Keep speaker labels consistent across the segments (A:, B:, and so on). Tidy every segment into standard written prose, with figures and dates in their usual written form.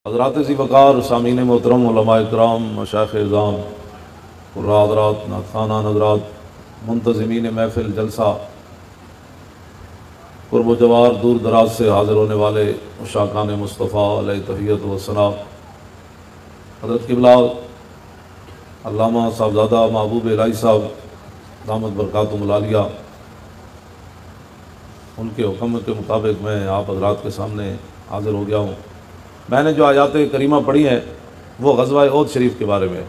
A: हज़रात ज़ी वक़ार सामीन मोहतरम उलमा इकराम मशाइख़ इज़ाम हज़रात नाख़ाना हज़रात मुंतज़िमीन महफ़िल जलसा क़ुर्ब व जवार दूर दराज से हाज़िर होने वाले मुशाकान मुस्तफ़ा अलैहि तहियत व सना हज़रत क़िबला अल्लामा साहबज़ादा महबूब इलाही साहब दामत बरकातुहुमुल आलिया, उनके हुक्म के मुताबिक मैं आप हज़रात के सामने हाज़िर हो गया हूँ। मैंने जो आयात करीमा पढ़ी हैं वो ग़ज़वा ओद शरीफ के बारे में।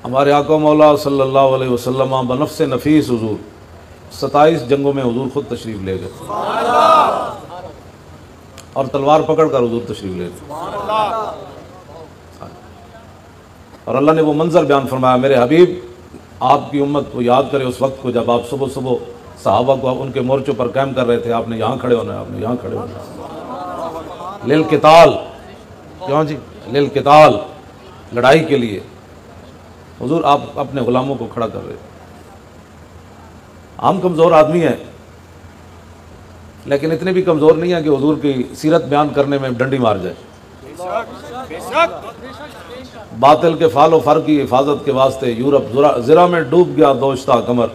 A: हमारे आका मौला सल्लल्लाहु अलैहि वसल्लम बनफ्स नफीस हुज़ूर 27 जंगों में हुज़ूर खुद तशरीफ़ ले गए और तलवार पकड़ कर हुज़ूर तशरीफ़ ले गए और अल्लाह ने वो मंजर बयान फरमाया, मेरे हबीब आपकी उम्मत को याद करे उस वक्त को जब आप सुबह सुबह सहाबा को उनके मोर्चों पर कैम कर रहे थे। आपने यहाँ खड़े होना है, आपने यहाँ खड़े होना है। लिल किताल, क्यों जी? लिल किताल, लड़ाई के लिए हुजूर आप अपने गुलामों को खड़ा कर रहे। हम कमज़ोर आदमी हैं, लेकिन इतने भी कमज़ोर नहीं है कि हुजूर की सीरत बयान करने में डंडी मार जाए। बातिल के फाल फर की हिफाजत के वास्ते यूरोप ज़रा में डूब गया दोस्ता कमर।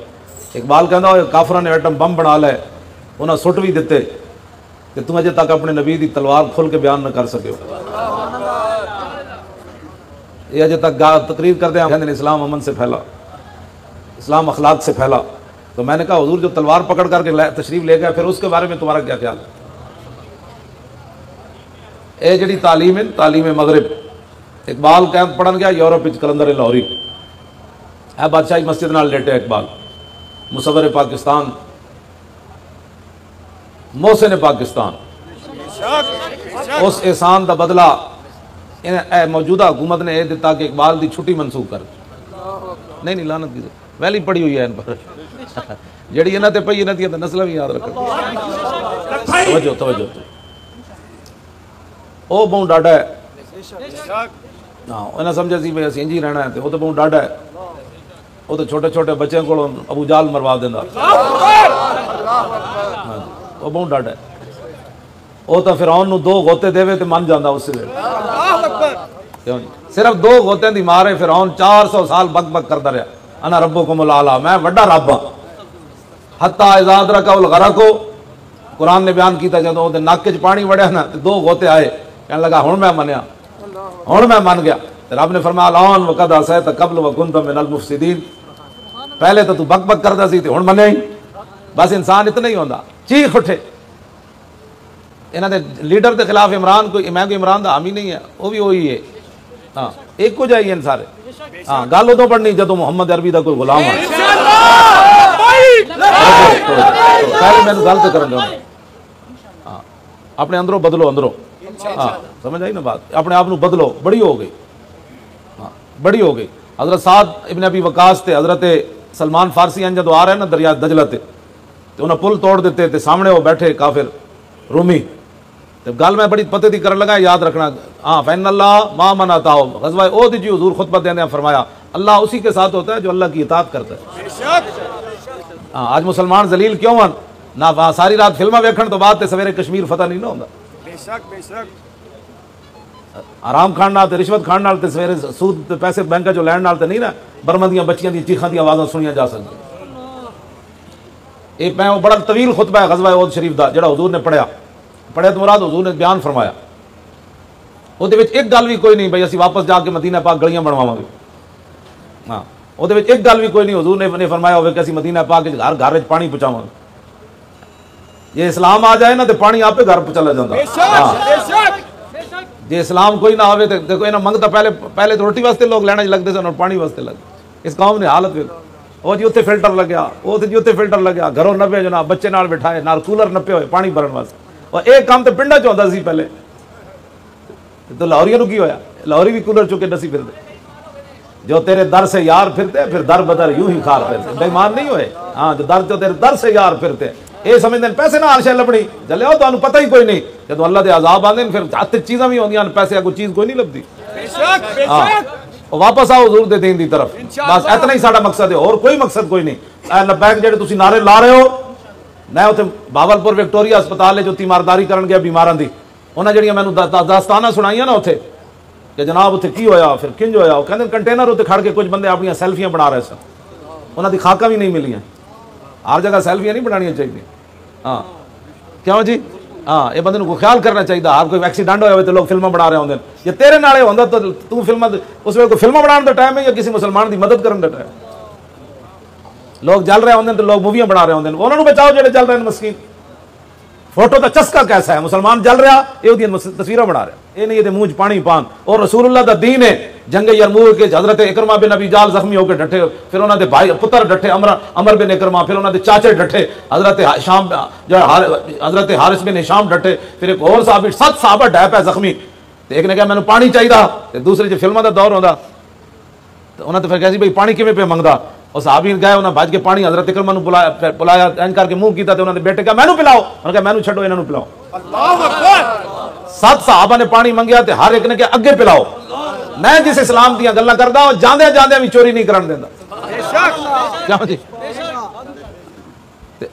A: इकबाल कहता है काफरा ने एटम बम बना ले, उन्हें सुट भी दिते कि तुम अजे तक अपने नबी की तलवार खुल के बयान न कर सके। ये अजे तक तकरीर करते हैं कहते इस्लाम अमन से फैला, इस्लाम अखलाक से फैला। तो मैंने कहा हुजूर जो तलवार पकड़ करके तशरीफ ले गया, फिर उसके बारे में तुम्हारा क्या ख्याल है? ये जी तालीम है, तालीम मगरिब। इकबाल कह पढ़न गया यूरोप कलंदर लाहौरी है, बादशाही मस्जिद नाल लेटे इकबाल। मुसव्विर पाकिस्तान, मोहसिन पाकिस्तान, उस एहसान का बदला मौजूदा हुकूमत ने यह दिता कि इकबाल की छुट्टी मनसूख कर। नहीं लानत की वैली पड़ी हुई है इन पर जी इन्हों पर पई, इन्हों दी नस्ल भी याद रख। तवज्जो तवज्जो, वो बहुत डाढ़ा है। हाँ उन्हें समझा सी भाई असीं इंज ही रहना है, तो वो तो बहुत डाढ़ा है। वो तो छोटे छोटे बच्चों को अबू जाल मरवा देना। वो बहुत डाढ़ा है। वो तो फिरौन नूं 2 गोते देवे तो मन जाता उस वेले। सिर्फ 2 गोत्यां दी मारे फिरौन 400 साल बक बक करता रहा, अना रब्बुकुमुल आला, मैं वड्डा रब हां। हत्ता इज़ा अदरकहुल गरक़, कुरान ने बयान किया जदों उहदे नक च पानी वड़िया ना तो 2 गोते आए, कहने लगा हुण मैं मनिया, हुण मैं मन गया। रब ने फरमाया अलान वक़द असैत क़ब्ल व कुन्त मिनल मुफ़सिदीन, पहले तो तू बक बक करता सी, हुण मने ही। बस इंसान इतना ही होंदा, चीख उठे। इन्हां दे लीडर के खिलाफ इमरान कोई, मैं कोई इमरान का हामी नहीं है, वो भी वही है। हाँ एक हो जाइए सारे। हाँ गल उदों पढ़नी जदों मुहम्मद अरबी का कोई गुलाम है। पहले मैंने गल तो करन दो। हाँ अपने अंदरों बदलो, अंदरों। हाँ समझ आई ना बात, अपने आप को बदलो। बड़ी हो गई, हाँ बड़ी हो गई। हज़रत साद इब्न अबी वकास ते हज़रत सलमान फारसी जो आ रहे हैं ना दरिया दजला ते, तो उन्हें पुल तोड़ दिते, ते सामने वो बैठे काफिर रूमी। तो गल मैं बड़ी पते दी करन लगा, याद रखना। हाँ फैनल्लाह मा मनाताओ, ग़ज़वा ओद जी हुज़ूर खुतबा देने फरमाया अल्लाह उसी के साथ होता है जो अल्लाह की इताअत करता है। हाँ आज मुसलमान जलील क्यों हैं ना? सारी रात फिल्मा वेखण तो बाद सवेरे कश्मीर फतह नहीं ना होता। आराम खाण नाल ते रिश्वत खाण नाल ते सवेरे सूद ते पैसे बैंक चो लैण नाल ते नहीं ना बर्मा दी बच्चियां दी चीखां दी आवाज़ां सुनिया जा सकदी। ये मैं बड़ा तवील खुतबा है ग़ज़वा ओद शरीफ का जिहड़ा हुज़ूर ने पढ़िया तो मुराद हुज़ूर ने बयान फरमाया। उहदे विच एक गल भी कोई नहीं भाई असीं वापस जाके मदीना पाक गलियां बनवावांगे। हाँ उहदे विच एक गल भी कोई नहीं हुज़ूर ने फरमाया होवे कि असीं मदीना पाक घर घर विच पानी पहुँचावांगे। जे इस्लाम आ जाए ना तो पानी आपे घर चला जाता। जे इस्लाम कोई ना आवे तो देखो इन्हें मंगता पहले तो रोटी वास्ते लोग लैना लगते सन और पानी वास्ते लगते। इस कौम ने हालत वेख, वो जी उत्थे फिल्टर लग्या, वो जी उत्थे फिल्टर लग्या, घरों नपे जो ना बच्चे नाल बिठाए नाल कूलर नपे हुए पानी भरन वास्ते। और एक काम तो पिंडा च होंदा सी पहले, तो लाहौरिया की होया? लाहौरी भी कूलर चुके नसी फिरते। जो तेरे दर से यार फिरते फिर दर बदर यूं ही खार फिरते, बेईमान नहीं होए। हाँ जो तेरे दर से यार फिरते ये समझते पैसे ना आशा लभनी चले आओ, तो पता ही कोई नहीं जो अल्लाह के अजाब आते फिर हथ चीज़ा भी होंदियां, पैसे कोई चीज़ कोई नहीं लभदी। वापस आओ हुज़ूर दे दीन दी तरफ, बस इतना ही साडा मकसद है, और कोई मकसद कोई नहीं। लब्बैक जेहड़े तुसीं नारे ला रहे हो मैं उत्थे बावलपुर विक्टोरिया हस्पताल जो तीमारदारी करन गया बीमारां दी, उन्हें जड़ियां मैनूं दास्ताना सुनाइयां ना उत्थे कि जनाब उत्थे की होया फिर किंज होया। वो कहंदे कंटेनर उत्ते खड़ के कुछ बंदे अपनी सैल्फियां बना रहे सन, उन्हां दी खाका भी नहीं मिलियां। हर जगह सैल्फियां नहीं बनानियां चाहिए। हाँ क्यों जी? हाँ, ये बंदे को ख्याल करना चाहिए। हर कोई एक्सीडेंट होया तो लोग फिल्मां बना रहे होंगे, ये तेरे नाल होंदा तो तू फिल्मां उस वेले कोई फिल्मां बनाने का टाइम है या किसी मुसलमान की मदद करने का टाइम? लोग जल रहे होंगे तो लोग मूवियां बना रहे होंगे, उन्होंने बचाओ जो जल रहे हैं मस्कीन। फोटो का चस्का कैसा है, मुसलमान जल रहा ये तस्वीर बना रहा, ये नहीं ये मुंह पानी पान। और रसूलुल्लाह दा दीन है। जंग यरमूक के हजरत इकरमा बिन अबी जाल जख्मी होकर डटे, फिर उन्होंने भाई पुत्र डटे अमर बिन इकरमा, फिर उन्होंने चाचे डटे हजरत शाम जो हजरत हारिस बिन हिशाम डटे, फिर एक और साहब 7 साहबा डै पे जख्मी। एक ने कहा मैंने पानी चाहिए, दूसरे जो फिल्मों का दौर होता तो उन्हें तो फिर कहा भाई पानी किमें पे मंगता। और साहबी गए उन्हें भज के पानी हजरत इकरमा बुलाया, इंज करके मुंह किया, उन्होंने बेटे कहा मैनू पिलाओ, उन्होंने कहा मैनू छड्डो इन्होंने पिलाओ। 7 साहबा ने पानी मंगया तो हर एक ने कहा अगे पिलाओ। मैं जिस इस्लाम दी गल्लां करदा जांदे जांदे भी चोरी नहीं करन देंदा। क्यों जी?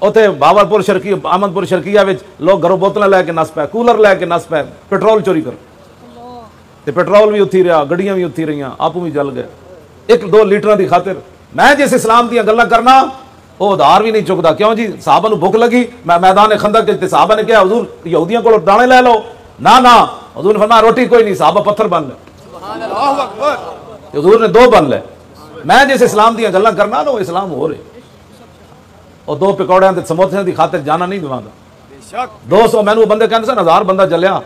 A: उत्थे बावलपुर शर्की अहमदपुर शर्कीया लोग घरों बोतलें लैके नस पै, कूलर लैके नस पै, पेट्रोल चोरी कर, पेट्रोल भी उत्थी रहा, गड्डियां भी उत्थी रही, आपू भी जल गए 1-2 लीटर की खातिर। मैं जिस इस्लाम दी गल्लां करना वो उधार भी नहीं चुकता। क्यों जी? साहबा नूं भुख लगी, मैं मैदान खंदक के साहबा ने कहा हुजूर यहूदियों को दाने लै लो, ना ना हुजूर ने फरमाया रोटी कोई नहीं, साहबा पत्थर बन ले, हुजूर ने 2 बन ले। मैं जिस इस्लाम दी गल्लां करना ना वो इस्लाम हो रहे। और 2 पकौड़ियां ते समोसियां की खातिर जाना नहीं दवांदा। 200 मैनू बंदे कहते सन 1000 बंदा जलिया,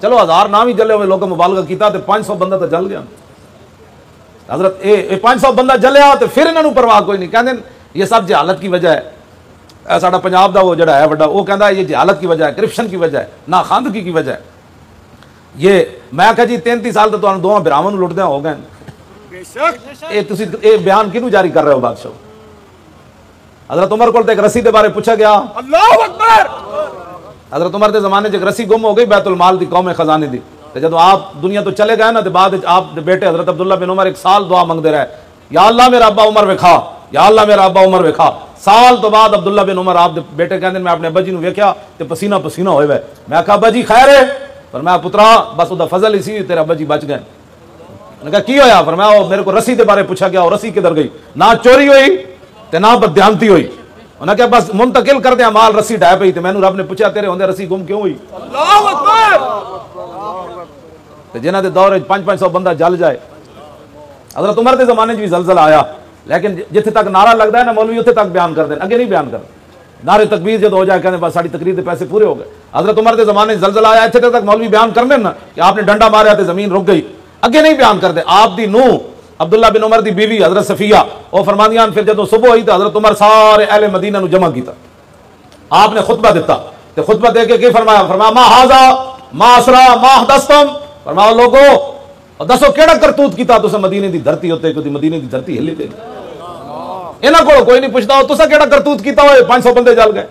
A: चलो 1000 ना भी जले हुए लोगों मुबालगा किया तो 500 बंदा तो जल गया। हजरत ए 500 बंदा जलिया तो फिर इन्होंने परवाह कोई नहीं, कहते ये सब जहालत की वजह है। साडा पंजाब दा वो जड़ा है बड़ा, वो कहता है ये जहालत की वजह है, करप्शन की वजह है, ना खानदगी की वजह है। ये मैं कहा जी 33 साल तो तुहानू 2 भरावां नूं लुटदे हो गए। ये बयान किनू जारी कर रहे हो बादशाह? हजरत उमर को एक रस्सी के बारे पूछा गया, अल्लाहु अकबर। हजरत उमर के जमाने च एक रस्सी गुम हो गई बैतुल माल की कौम खजाने की। जब आप दुनिया तो चले गए ना तो बाद आप बेटे हजरत अब्दुल्ला बिन उमर 1 साल दुआ मंगते रहे, या अल्लाह मेरा अब्बा उमर विखा, या अल्लाह मेरा अब्बा उमर विखा। साल तो बाद अब्दुल्ला बिन उमर आप बेटे कहते मैं अपने अब्बा जी वेख्या तो पसीना पसीना होए वे। मैं कहा अब्बा जी खैर है? पर मैं पुत्रा बस उसका फजल ही सी तेरे अब्बा जी बच गए। मैंने कहा की होया? पर मैं मेरे को रस्सी के बारे पूछा गया, और रस्सी किधर गई? ना चोरी हुई तो ना बदयांती हुई। उन्हें कहा बस मुंतकिल कर दिया माल, रस्सी ढह पई। मैनू रब ने पूछा तेरे होंदे रस्सी गुम क्यों हुई? अल्लाहु अकबर। जिन्हां दे दौर 500-500 बंदा जल जाए। हजरत उमर के जमाने भी जलजला आया, लेकिन जिथे तक नारा लगता है ना मौलवी उत्थे तक बयान कर दें, अगे नहीं बयान कर। नारे तकबीर जो हो जाए कहते बस साड़ी तकरीर के पैसे पूरे हो गए। हजरत उमर के जमाने जलजला आया, इतने तक मौलवी बयान कर दें ना कि आपने डंडा मारा तो जमीन रुक गई, अगे नहीं बयान कर दे। आप दी नूह अब्दुल्ला बिन उमर की बीवी हजरत सफिया वो फरमादियां फिर जो सुबह हुई तो हजरत उमर सारे अहले मदीना नूं जमा किया, आपने खुतबा दिता तो खुतबा दे के फरमाया, फरमाया मा हाजा मा असरा मा हदस्तम, फरमाया लोगो दसो केड़ा करतूत किया तुसा मदीने की धरती उत्ते, क्योंकि मदीने की धरती हिली गई। इन्हां कोल कोई नहीं पुछदा तुसा केड़ा करतूत किया होए 500 बंदे जल गए।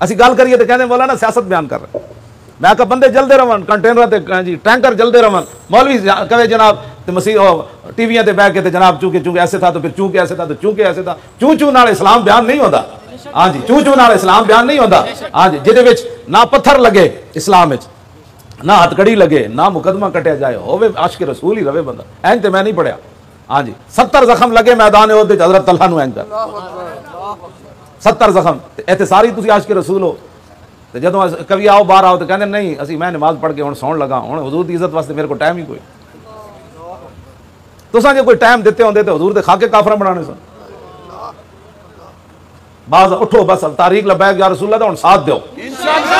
A: असीं गल करिए तो कहते बोला ना सियासत बयान कर रहे। मैं कहा बंदे जलते रहन, कंटेनर जी टैंकर जलते रहन, मौलवी कहे जनाब तो मसीह टीवियां ते बह के जनाब चूंकि चूंकि ऐसे था तो फिर चूंकि ऐसे था तो चूंकि ऐसे था। चू चू नाल इस्लाम बयान नहीं होता। हाँ जी, चू चू नाल इस्लाम बयान नहीं होता। हाँ जी, जिहदे विच ना पत्थर लगे इस्लाम विच, ना हथकड़ी लगे, ना मुकदमा कटिया जाए, होवे आशिक रसूल ही रवे बंदा। इंज ते मैं नहीं पढ़िया। हाँ जी, 70 जख्म लगे मैदान उहद विच हजरत तलहा नूं इंज कर 70 जख्म। इत्थे सारी तुसीं आशिक रसूल हो। तो जो कभी आओ बाहर आओ तो कहते नहीं असी मैं नमाज पढ़ के हुण सौण लगा, हुण हुजूर की इज्जत वास्ते मेरे को टाइम ही कोई। तुसां जे कोई टाइम दिते होंदे तो हुजूर दे खाके काफरा बनाने सन। बाज उठो बस तारीख लबैक या रसूल अल्लाह, हुण साथ दो इंशाअल्लाह।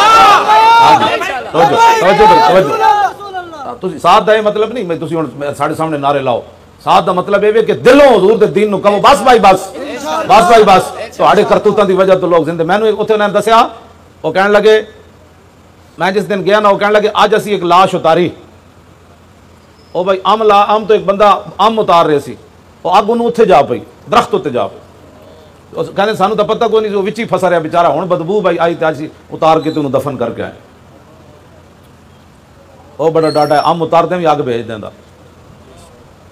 A: साथ दा मतलब नहीं मैं तुसीं हुण साडे सामने नारे लाओ। साथ दा मतलब ये कि दिलों हुजूर दे दीन नूं कहो बस भाई बस बस भाई बस। तुहाडे करतूतां दी वजह तो लोग जिंदे। मैनूं उत्थे उन्होंने दस्या, वो कहने लगे मैं जिस दिन गया ना, वो कहने लगे अज असी एक लाश उतारी। ओ भाई अम तो एक बंदा अम उतार रहे सी, वो अग उन्होंने उत्थे जा पई, दरख्त उत्ते जा पई। कहते सानू तो पता कोई नहीं, वो विच ही फसा रहा बेचारा। हुण बदबू भाई आई तो असी उतार के तुम दफन करके आए। वो बड़ा डाटा है, अम उतारते भी अग भेज देंदा।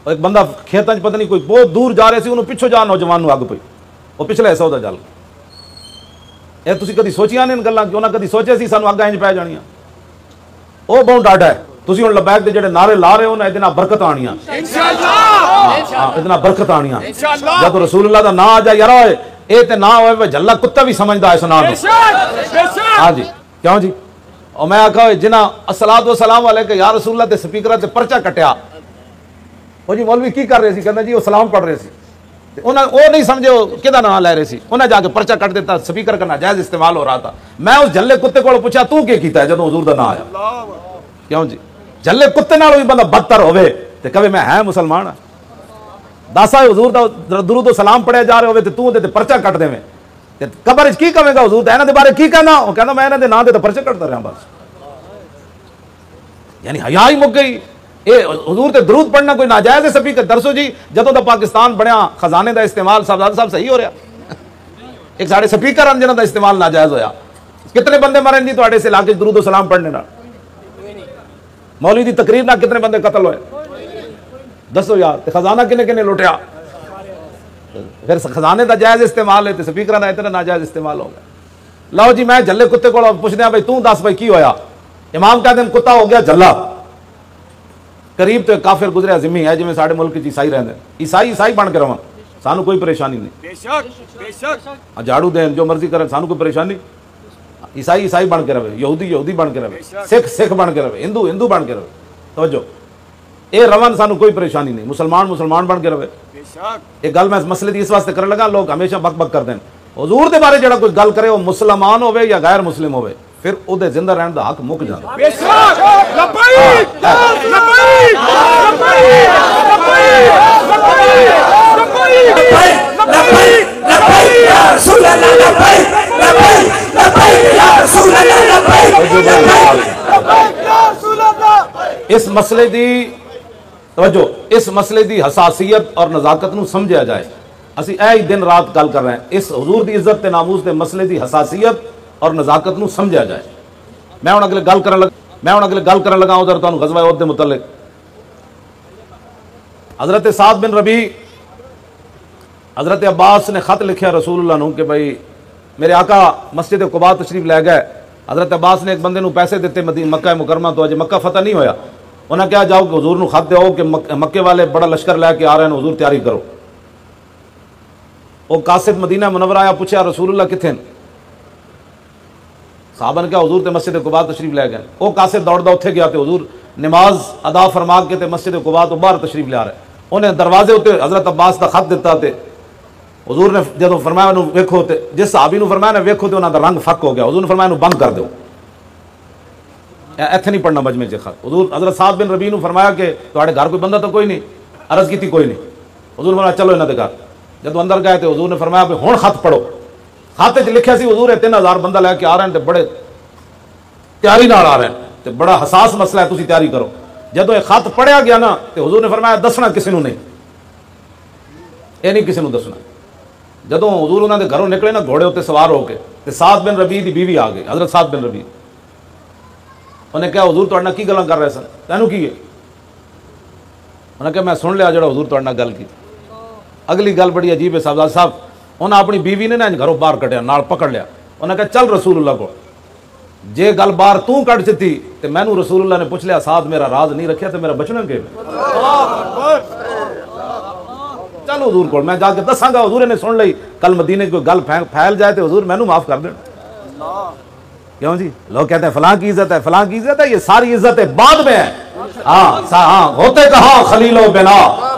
A: एक बंदा खेतों च पता नहीं कोई बहुत दूर जा रहे सी, उन्होंने पिछों जा नौजवान अग पई, वो पिछले हिस्सा जल। ਇਹ ਤੁਸੀਂ ਕਦੀ ਸੋਚੀਆਂ ਨੇ ਗੱਲਾਂ ਕਿ ਉਹਨਾਂ ਕਦੀ ਸੋਚਿਆ ਸੀ ਸਾਨੂੰ ਅੱਗ ਇੰਜ ਪੈ ਜਾਣੀਆਂ? ਉਹ ਬਹੁਤ ਡਾਢਾ ਹੈ। ਤੁਸੀਂ ਹੁਣ ਲਬੈਕ ਦੇ ਜਿਹੜੇ ਨਾਰੇ ਲਾ ਰਹੇ ਹੋ ਨਾ, ਇਹਦੇ ਨਾਲ ਬਰਕਤ ਆਣੀਆਂ ਇੰਸ਼ਾਅੱਲਾ। ਇਹਦੇ ਨਾਲ ਬਰਕਤ ਆਣੀਆਂ ਇੰਸ਼ਾਅੱਲਾ। ਜਦੋਂ ਰਸੂਲullah ਦਾ ਨਾਂ ਆ ਜਾ ਯਾਰ ਓਏ ਇਹ ਤੇ ਨਾ ਹੋਵੇ ਵੇ ਜੱਲਾ ਕੁੱਤਾ ਵੀ ਸਮਝਦਾ ਇਸ ਨਾਂ ਨੂੰ। ਹਾਂ ਜੀ क्यों जी? और मैं आखा जिन्हें अस्सलात व सलाम वाले के यार रसूलुल्लाह के स्पीकर से परचा कटिया, वो जी मौलवी की कर रहे सी? कहना जी वो सलाम पढ़ रहे सी, उन्हें वो नहीं समझे वो किदा नाम ले रहे सी, उन्हें जाके परचा कट देता, स्पीकर का नाजायज इस्तेमाल हो रहा था। मैं उस जल्ले कुत्ते को पूछा तू क्या कीता है जब हुजूर दा नाम आया? क्यों जी? जल्ले कुत्ते नाल भी बंदा बदतर होवे ते कहे मैं है मुसलमान, दसा हुजूर दा दुरूद सलाम पढ़िया जा रहे होवे ते तू ते परचा कट देवें, कबर की कहेगा हुजूर इन्हां दे बारे की कहना? वो कहना मैं इन्हां दे नाम दे तो परचे कटदा रहा बस। यानी हया ही मुक गई। ये हुजूर ते दरूद पढ़ना कोई नाजायज है? सभी दरसो जी जदों दा पाकिस्तान बनया खजाने का इस्तेमाल साहब सही हो रहा, एक साढ़े स्पीकर हैं जिन्हों का इस्तेमाल नाजायज होया। कितने बंदे मरे जी तुहाडे इस इलाके दरूद सलाम पढ़ने नाल? मौलवी दी तकरीर नाल कितने बंदे कतल होए? दसो यार। खजाना किने किने लुटिया? फिर खजाने का जायज इस्तेमाल है तो स्पीकर का इतना नाजायज इस्तेमाल हो गया। लो जी मैं जल्ले कुत्ते को पूछने भाई तू दस भाई की होया? इमाम कहते हैं कुत्ता हो गया जल्ला। करीब तो एक काफिर गुजरिया जिम्मी है जिमें साढ़े मुल्क ईसाई रहते, ईसाई ईसाई बन के रवा, सानू कोई परेशानी नहीं, झाड़ू दें जो मर्जी करें सानू कोई परेशानी। ईसाई ईसाई बन के रहे, यहूदी यहूदी बन के रहे, सिख सिख बन के रहे, हिंदू हिंदू बन के रहे, तवज्जो ये रवन सानू कोई परेशानी नहीं, मुसलमान मुसलमान बन के रहे। एक गल मैं मसले की इस वास्ते करने लगा, लोग हमेशा बक बक करते हैं हुजूर के बारे जो कोई गल करे वो मुसलमान हो या गैर मुस्लिम हो फिर उहदे जिंदा रहने का हक मुक जाता। इस मसले की तवज्जो, इस मसले की हसासीयत और नज़ाकत नूं समझा जाए। असी ऐ दिन रात गल कर रहे हैं इस हुजूर की इज्जत ते नामूस के मसले की हसासीयत और नज़ाकत नूं समझा जाए। मैं हुण अगले गल करन लगा उधर तुहानूं ग़ज़वा उहद दे मुतल्लिक हज़रत साद बिन रबी, हज़रत अब्बास ने खत लिखा रसूलुल्लाह नूं कि भाई मेरे आका मस्जिद कुबा तशरीफ लै गए। हज़रत अब्बास ने एक बंदे नूं पैसे दिते मक्का मुकरमा तो अजे मक्का फतह नहीं होया, उन्हें कहा जाओ कि हुजूर नूं खत दो कि मक्के वाले बड़ा लश्कर लैके आ रहे हैं, हुजूर तैयारी करो। वो कासिद मदीना मुनव्वरा आया, पूछा रसूलुल्लाह किथे? साहबा ने कहा हुजूर ते मस्जिद कुबा तशरीफ लै गए। वो कासिद दौड़दा उत्थे गया तो हुजूर नमाज अदा फरमा के ते मस्जिद कुबा तो बाहर तशरीफ ला रहे। उन्हें दरवाजे उत्ते हज़रत अब्बास का खत दिता ते हुजूर ने जो फरमाया वेखो ते जिस सहाबी नूं फरमाया ना वेखो तो उन्होंने रंग फक हो गया। हुजूर ने फरमाया बंद कर दो, इत्थे नहीं पढ़ना मजमे च खत। हुजूर हज़रत साद बिन रबी नूं फरमाया कि तुहाडे घर कोई बंदा तो कोई नहीं? अर्ज की कोई नहीं। हुजूर ने फरमाया चलो इन्हां दे घर। जदों अंदर गए तो हुजूर ने फरमाया भी हुण खत पढ़ो। खत च लिखिया सी हुजूर 3000 बंदा लैके आ रहे हैं, बड़े तैयारी नाल आ रहे हैं, बड़ा हसास मसला है, तुसीं तैयारी करो। जदों ये खत पढ़िया गया ना तो हुजूर ने फरमाया दसना किसी नूं नहीं, ये नहीं किसी नूं दसना। जदों हुजूर उन्हां दे घरों निकले ना घोड़े उत्ते सवार होके साद बिन रबी दी बीवी आ गई, हज़रत साद बिन रबी। उन्हें कहा हुजूर तुहाडे नाल की गल्लां कर रहे सन, तैनूं की है? उन्हें कहा मैं सुन लिया जिहड़ा हुजूर तुहाडे नाल गल की। अगली गल बड़ी अजीब है साहब साहब, उन्हें अपनी बीवी ने ना घरों बाहर कढ़िया, नाल पकड़ लिया। उन्हें कहा चल रसूलुल्लाह को, जे गल बाहर तू कढ़ दित्ती तो मैनू रसूलुल्लाह ने पूछ लिया साद मेरा राज नहीं रखिया तो मेरा बचना के? चल हुजूर को मैं जाके दसांगा। हुजूर ने सुन ली, कल मदीने की कोई गल फैल जाए तो हुजूर मैनू माफ कर देना। क्यों जी? लोग कहते हैं फलां की इज्जत है, फलां की इज्जत है, ये सारी इज्जत है बाद में है। हाँ होते कहा खलीलो बिना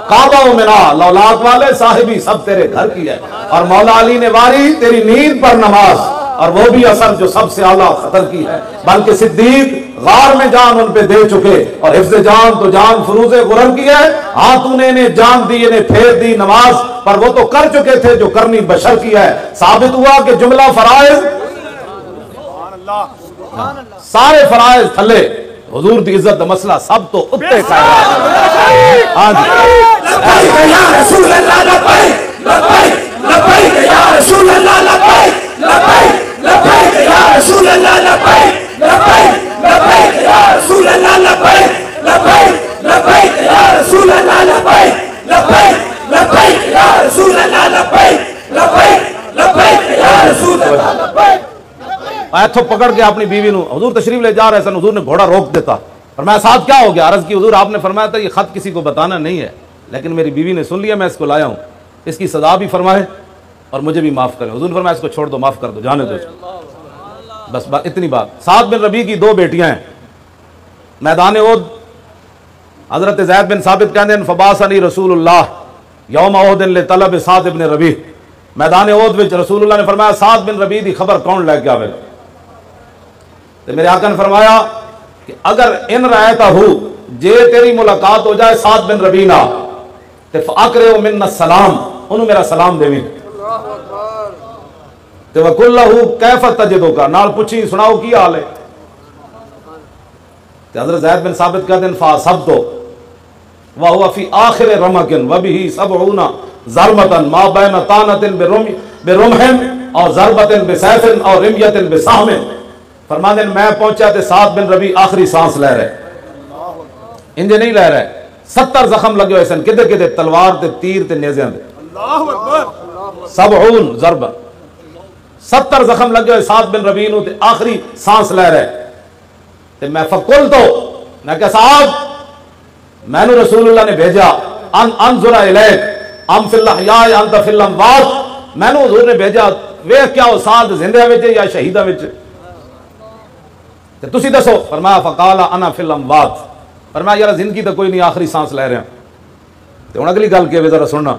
A: काबा मिना, लौलाद वाले साहिबी सब तेरे घर की है। और मौला अली ने वारी तेरी नींद पर नमाज, और वो भी असर जो सबसे आला खतर की है। बल्कि सिद्दीक गार में जान उन पे दे चुके, और हिफ्ज़ जान तो जान फुरूज़े गुरर की है। हाँ तूने इन्हें जान दी, इन्हें फेर दी नमाज, पर वो तो कर चुके थे जो करनी बशर की है। साबित हुआ कि जुमला फराइज सारे फराइज थले, हुजूर की इज्जत दा मसला सब तो उत्ते का है। हाँ जी या रसूल अल्लाह लब्बैक लब्बैक लब्बैक या रसूल अल्लाह लब्बैक लब्बैक लब्बैक या रसूल अल्लाह लब्बैक लब्बैक लब्बैक या रसूल अल्लाह लब्बैक लब्बैक लब्बैक या रसूल अल्लाह लब्बैक लब्बैक लब्बैक या रसूल अल्लाह लब्बैक लब्बैक लब्बैक या रसूल अल्लाह लब्बैक। इथों पकड़ के अपनी बीवी को हुजूर तशरीफ ले जा रहे सन, हुजूर ने घोड़ा रोक देता। फरमाया साथ क्या हो गया? अर्ज की हुजूर आपने फरमाया था ये खत किसी को बताना नहीं है, लेकिन मेरी बीवी ने सुन लिया, मैं इसको लाया हूँ, इसकी सजा भी फरमाए और मुझे भी माफ करें। हुजूर ने फरमाया इसको छोड़ दो, माफ कर दो, जाने दो इसको। बस इतनी बात। साद बिन रबी की दो बेटियां हैं। मैदान ओद हजरत ज़ैद बिन साबित कहते हैं फबासनी रसूलुल्लाह यौम ओहदिन लितलब साद बिन रबी। मैदान ओद विच रसूलुल्लाह ने फरमाया साद बिन रबी की खबर कौन लैके आवेगा? तो मेरे आका ने फरमाया कि अगर इन रायता हूं जे तेरी मुलाकात हो जाए साद बिन रबी ना ते फअकरे मिन्ना सलाम, उन्होंने मेरा सलाम देवी ते वकुल्लहु कैफ तजिदुका, नाल पूछी सुनाओ की हाल है। ते हजरत ज़ैद बिन साबित कहते हैं फा सब तो वह हुआ फी आखिर रमकिन व बिही सबऊना ज़रबतन मा बैन तानतिन बिरुमहिन और ज़रबतिन बिसैफिन और रिमयतिन बिसाहमिन। फरमाते मैं पहुंचा ते साद बिन रबी आखिरी सांस ले रहे, इंजे नहीं ले रहे। 70 जख्म लगे हुए सन, किधे किधे तलवार ते तीर ते नेज़ियां दे। सबऊन ज़रबा, 70 जख्म लगे हुए साद बिन रबी नूं ते आखिरी सांस ले रहे। ते मैं फकुल तो मैं क्या साहब मैनू रसूलुल्लाह ने भेजा अनजुरा इलैक अम फिल अहयाय अंत फिल अमवात, मैनू हुजूर ने भेजा वेख क्या हो साद जिंदे विच या शहीदा विच, ते तुसी दसो। फरमाया फकाला अना फिल अमवात, फरमाया यार जिंदगी तो कोई नहीं, आखिरी सांस ले रहे। ते हुण अगली गल के जरा सुनना,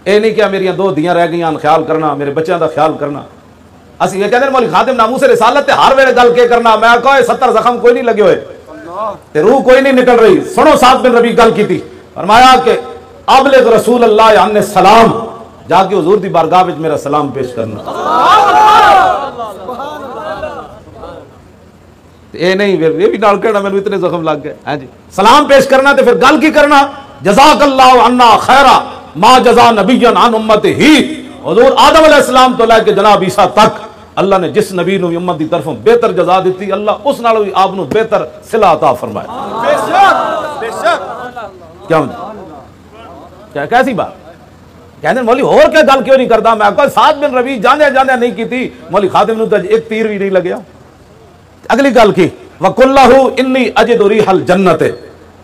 A: ये नहीं क्या मेरियां 2 धियां रह गईयां, ख्याल करना, मेरे बच्चों का ख्याल करना। असि ये कहते मौली खादिम नामूस रिसालत ते हर वेले गल के करना। मैं कहो 70 जख्म कोई नहीं लगे हुए ते रूह कोई नहीं निकल रही। सुनो साद बिन रबी गल की थी, फरमाया कि अबलिग रसूल अल्लाह अन्ने सलाम, जाके हुजूर दी बारगाह विच मेरा सलाम पेश करना। ये नहीं फिर ये भी नाल कहना मैनू इतने जख्म लग गए हैं जी, सलाम पेश करना ते फिर गल की करना। जज़ाकल्लाहु अन्ना खैरा मा जज़ा नबिय्यन अन उम्मतिही। हुजूर आदम अलैहिस्सलाम तो लेके जनाब ईसा तक अल्लाह ने जिस नबी नूं उम्मत दी तरफों बेहतर जज़ा दी, अल्लाह उस नालों भी आप नूं बेहतर सिला अता फरमाए। बेशक बेशक। क्यों क्या कैसी बात? कहते मौली और क्या गल क्यों नहीं करता? मैं कहा साद बिन रबी जाने जाने नहीं की थी, मौली खादिम नूं तो एक तीर भी नहीं लग्या। अगली गल की वकुल्लहु इन्नी अजिदु रिहल जन्नत।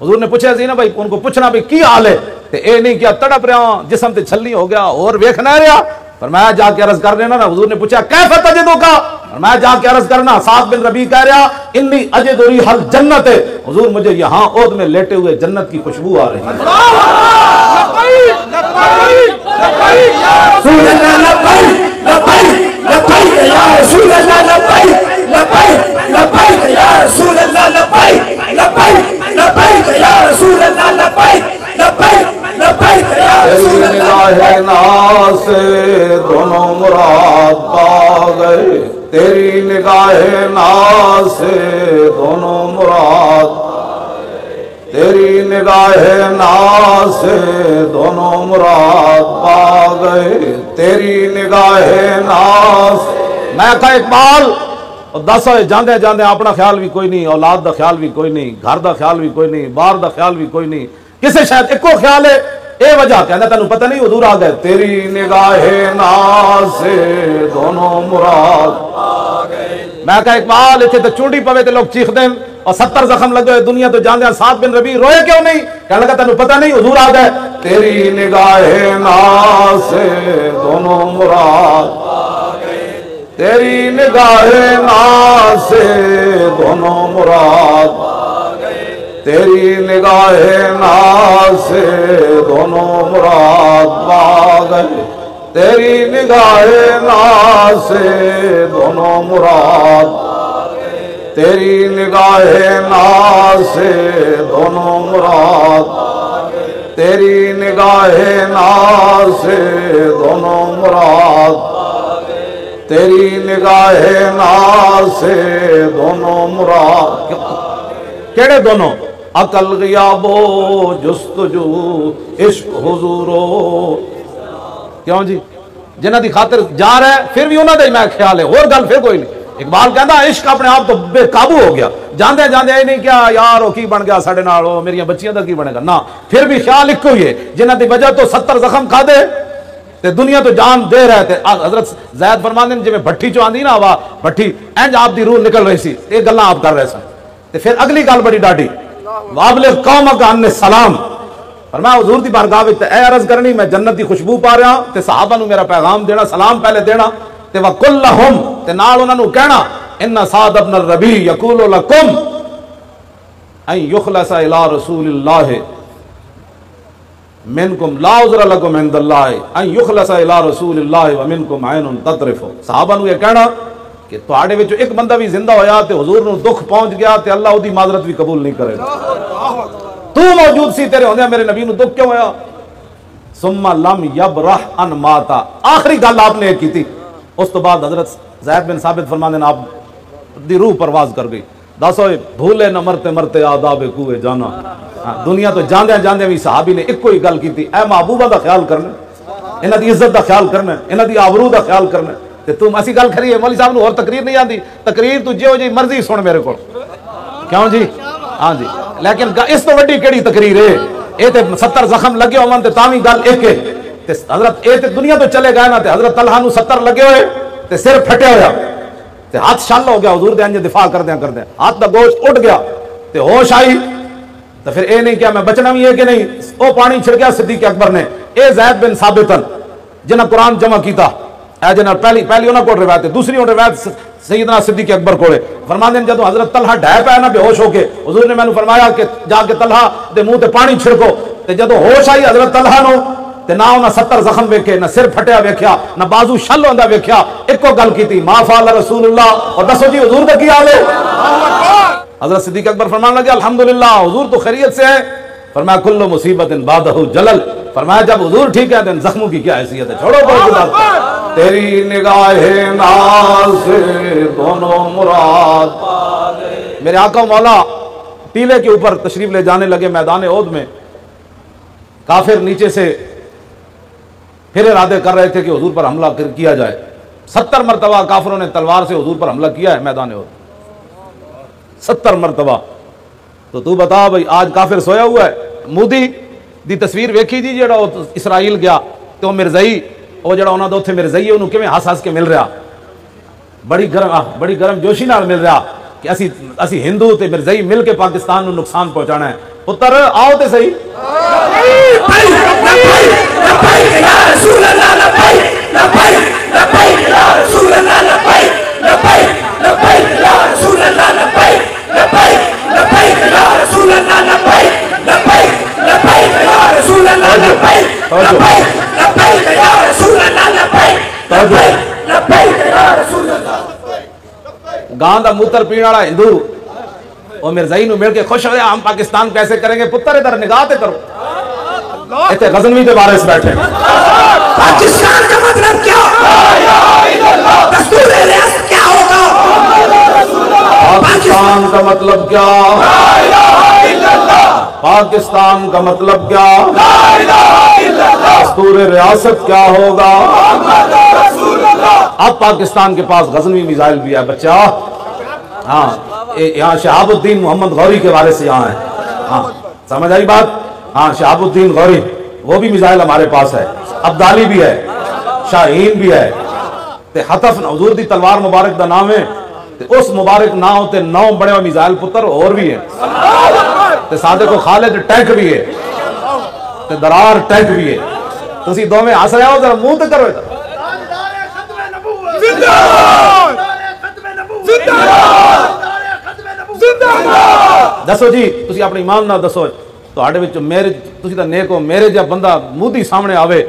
A: हुजूर ने पूछा सी ना भाई, उनको पूछना भाई की हाल है, ते ए नहीं क्या तड़प रहा जिस्म ते छल्ली हो गया और वेख ना रहा। फरमाया जाके अर्ज कर देना ना। हुजूर ने पूछा कैफ तजिदुका, फरमाया जाके अर्ज करना। साद बिन रबी कह रहा इन्नी अजिदु रिहल जन्नत, हुजूर मुझे यहाँ ओद में लेटे हुए जन्नत की खुशबू आ रही है। दोनों मुराद पा गए, तेरी निगाहे नाज से दोनों मुराद, तेरी निगाहे नाज से दोनों मुराद पा गए, तेरी निगाहे नाज। मैं कहा इकबाल दस होए जांदे जांदे अपना ख्याल भी कोई नहीं, औलाद का ख्याल भी कोई नहीं, घर का ख्याल भी कोई नहीं, बाहर का ख्याल भी कोई नहीं, किसे शायद एको ख्याल है। ए वजह कहना तेन पता नहीं हुजूर आ गए, तेरी निगाहे नाज से दोनों मुराद आ गए। मैं कहा इकबाल इतने तो चूड़ी पवे तो लोग चीख दें और 70 जख्म लगे हुए दुनिया तो जान साद बिन रबी रोए क्यों नहीं? कहने लगा तेन पता नहीं हुजूर आ गए, तेरी निगाहे नाज से दोनों मुराद आ गए, तेरी निगाहे नाज से दोनों मुराद, तेरी निगाहे नाज से दोनों मुराद पा गए, तेरी निगाहे नाज से दोनों मुराद, तेरी निगाहे नाज से दोनों मुराद, तेरी निगाहे नाज से दोनों मुराद, तेरी निगाहे नाज से दोनों मुराद। केड़े दोनों? अकल गियाबो जुस्तजू इश्क हुजूरो। क्यों जी? जिन्हां दी खातिर जा रहा है फिर भी उन्हां दा ही मैं ख्याल है, और गल फिर कोई नहीं। इकबाल कहता इश्क अपने आप तो बेकाबू हो गया, जांदे जांदे नहीं क्या यार वो की बन गया साडे नाल, मेरिया बच्चियां दा की बनेगा ना, फिर भी ख्याल इक्को ही है। जिन्हां दी वजह तो 70 जख्म खादे ते दुनिया तो जान दे रहे थे। हजरत ज़ैद फरमाते जिवें भट्टी चो आंदी ना हवा, भट्टी इंज आप दी रूह निकल रही सी, ये गल्लां आप कर रहे सन। ते फिर अगली गल बड़ी डाडी, वाबले कौमक अन्ने सलाम, फरमाया हुजूर दी बारगाह विच ए अर्ज करनी मैं जन्नत दी खुशबू पा रहा ते सहाबा नु मेरा पैगाम देना, सलाम पहले देना ते वकुल लहुम ते नाल उन्हां नु कहना इन्ना साद इब्न रबी यकूलु लकुम अन युखलसा इला रसूलिल्लाह मिनकुम ला उज़्र लकुम इंदल्लाह अन युखलसा इला रसूलिल्लाह व मिनकुम ऐनुन ततरिफु। सहाबा नु ये कहना कि तुहाडे विच एक बंदा भी जिंदा होया ते हुजूर नु दुख पहुंच गया ते अल्लाह ओदी माजरत भी कबूल नहीं करेगा। तू मौजूद सी, तेरे होंदे मेरे नबी नु दुख क्यों होया? सुम्मा लम यबरह अन माता, आखिरी गल आपने की थी। उस तो बाद हजरत ज़ैद बिन साबित फरमाते हैं आप दी रूह परवाज कर गई। दसो भूले न मरते मरते आदाब कुए जाना। दुनिया तो जांदे जांदे भी सहाबी ने इको ही गल की थी, ऐ महबूबा का ख्याल करना, इन्हां दी इज्जत का ख्याल करना, इन्हां दी आबरू का ख्याल करना। ते तुम असी गल करी है मौलवी साहब नूं होर तकरीर नहीं आती, तकरीर तू जो जी मर्जी सुन मेरे को, क्यों जी? हाँ जी, लेकिन इस तो वड्डी केड़ी तकरीर है? ये ते 70 जख्म लगे होवन ते तां वी गल एक है। ते हजरत ए ते दुनिया तो चले गए ना, ते हजरत तलहा नूं 70 लगे हुए ते सिर फटे होया ते हाथ शल हो गया, हुजूर दे अंज दिफा करदे करदे हाथ दा गोश्त उठ गया ते होश आई। तो फिर ए नहीं क्या मैं बचना भी है कि नहीं? ओ पानी छिड़किया सिद्दीक अकबर ने, ए ज़ैद बिन साबितन जिन्हें कुरान जमा किया, पहली उन्होंने कोल रिवायत है, दूसरी रिवायत सैयदना सिद्दीक अकबर कोले फरमाते हैं जदों हजरत तलहा ढह पाया ना बेहोश होके, हुजूर ने मैनू फरमाया कि जाके तलहा दे मुंह ते पानी छिड़को। ते जदों होश आई हजरत तलहा नु ते ना उन्हें 70 जख्म वेखे, ना सिर फटिया वेख्या, ना बाजू शल होंदा वेख्या, एको गल कीती मा फाल रसूलुल्लाह। और दसो जी हुजूर दा की हाल है? हजरत सिद्दीक अकबर फरमाने लगे अल्हम्दुलिल्लाह हुजूर तो खैरियत से है। फरमाया कुल्लु मुसीबतिन बादहु जलल, फरमाया जब हुजूर ठीक है तो जख्मों की क्या हैसियत है, छोड़ो कोई बात। तेरी निगाहे नाज़ से दोनों मुराद। मेरे आका मौला टीले के ऊपर तशरीफ ले जाने लगे मैदान ओहद में, काफिर नीचे से फिर इरादे कर रहे थे कि हुजूर पर हमला किया जाए। 70 मरतबा काफिरों ने तलवार से हुजूर पर हमला किया है मैदान ओहद, 70 मरतबा। तो तू बता भाई आज काफिर सोया हुआ है? मोदी दी तस्वीर वेखी जी जेड़ा इसराइल गया तो मिर्जई वो जड़ा उन्होंने उत्थे मिर्जई उन्होंने किवें हस हस के मिल रहा, बड़ी गर्म जोशी नाल मिल रहा कि असी हिंदू ते मिर्जई मिल के पाकिस्तान को नुकसान पहुंचाना है। पुत्र आओ तो सही। गांव का मूत्र पीने वाला हिंदू और मिर्जाई मिल के खुश हो गया, हम पाकिस्तान कैसे करेंगे? पुत्र इधर निगाह ते करो, इतने गजनवी के बारे में बैठे।
B: पाकिस्तान का मतलब क्या? दस्तूर रियासत क्या होगा?
A: पाकिस्तान का मतलब क्या? पाकिस्तान का मतलब क्या? दस्तूर रियासत क्या होगा? अब पाकिस्तान के पास गजनवी मिसाइल भी है बच्चा। हाँ, यहाँ शहाबुद्दीन मोहम्मद गौरी के बारे से यहाँ है। हाँ समझ आई बात? हाँ शहाबुद्दीन गौरी वो भी मिसाइल हमारे पास है, अब्दाली भी है, शाहीन भी है। ते हतफ हुजूर दी तलवार मुबारक दा नाम है, ते उस मुबारक नाम ते 9 बड़े हुए मिसाइल पुत्र और भी है। ते सादे को खालिद टैंक भी है, ते दरार टैंक भी है। तुसी दोवें हस रहे हो, जरा मुंह ते करो। दसो जी तुसी अपने ईमान ना दसो तुहाडे विच मेरे तुसी तां नेक हो, मेरे जिहा बंदा मोदी सामने आवे